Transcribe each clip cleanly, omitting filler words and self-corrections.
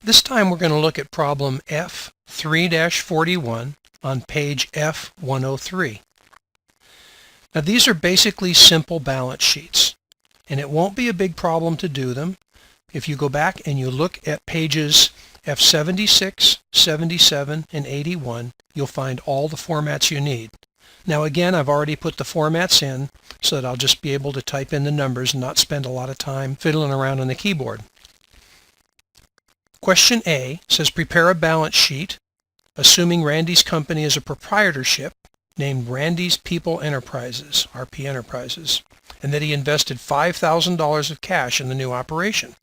This time we're going to look at problem F3-41 on page F103. Now these are basically simple balance sheets, and it won't be a big problem to do them. If you go back and you look at pages F76, 77, and 81, you'll find all the formats you need. Now again, I've already put the formats in so that I'll just be able to type in the numbers and not spend a lot of time fiddling around on the keyboard. Question A says prepare a balance sheet assuming Randy's company is a proprietorship named Randy's People Enterprises, RP Enterprises, and that he invested $5,000 of cash in the new operation.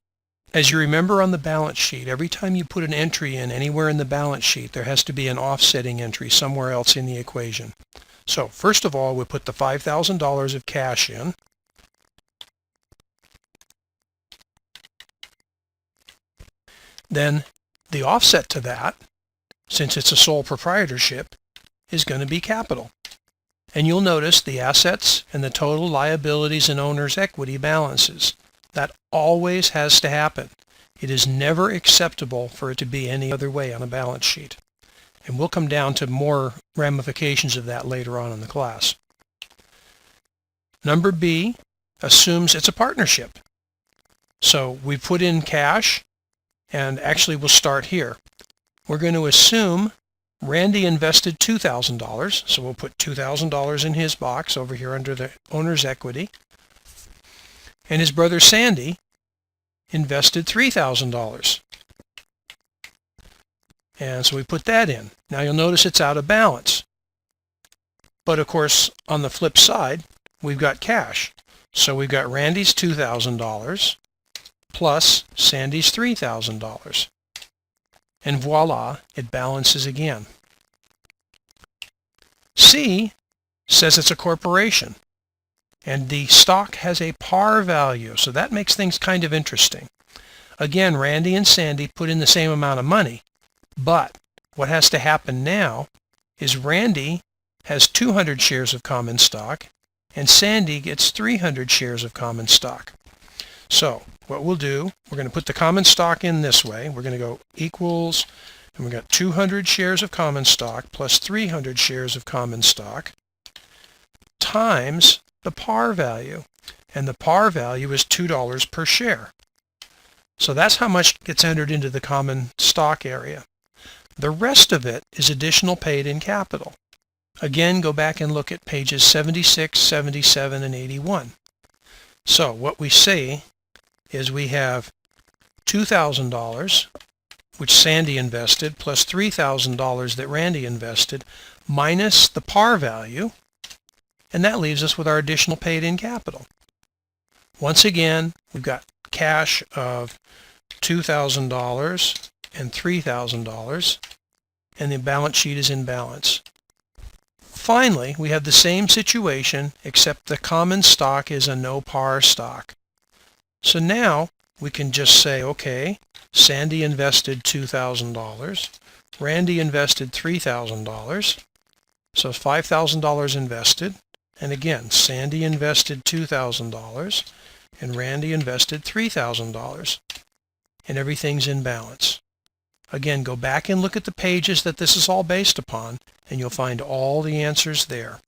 As you remember on the balance sheet, every time you put an entry in anywhere in the balance sheet, there has to be an offsetting entry somewhere else in the equation. So first of all, we put the $5,000 of cash in. Then the offset to that, since it's a sole proprietorship, is going to be capital. And you'll notice the assets and the total liabilities and owner's equity balances. That always has to happen. It is never acceptable for it to be any other way on a balance sheet. And we'll come down to more ramifications of that later on in the class. Number B assumes it's a partnership. So we put in cash, and actually we'll start here. We're going to assume Randy invested $2,000, so we'll put $2,000 in his box over here under the owner's equity. And his brother Sandy invested $3,000. And so we put that in. Now you'll notice it's out of balance. But of course, on the flip side, we've got cash. So we've got Randy's $2,000 plus Sandy's $3,000. And voila, it balances again. C says it's a corporation, and the stock has a par value, so that makes things kind of interesting. Again, Randy and Sandy put in the same amount of money, but what has to happen now is Randy has 200 shares of common stock, and Sandy gets 300 shares of common stock. So what we'll do, we're going to put the common stock in this way. We're going to go equals, and we've got 200 shares of common stock plus 300 shares of common stock times the par value. And the par value is $2 per share. So that's how much gets entered into the common stock area. The rest of it is additional paid in capital. Again, go back and look at pages 76, 77, and 81. So what we see is we have $2,000, which Sandy invested, plus $3,000 that Randy invested, minus the par value, and that leaves us with our additional paid in capital. Once again, we've got cash of $2,000 and $3,000, and the balance sheet is in balance. Finally, we have the same situation, except the common stock is a no par stock. So now we can just say, okay, Sandy invested $2,000, Randy invested $3,000, so $5,000 invested, and again, Sandy invested $2,000, and Randy invested $3,000, and everything's in balance. Again, go back and look at the pages that this is all based upon, and you'll find all the answers there.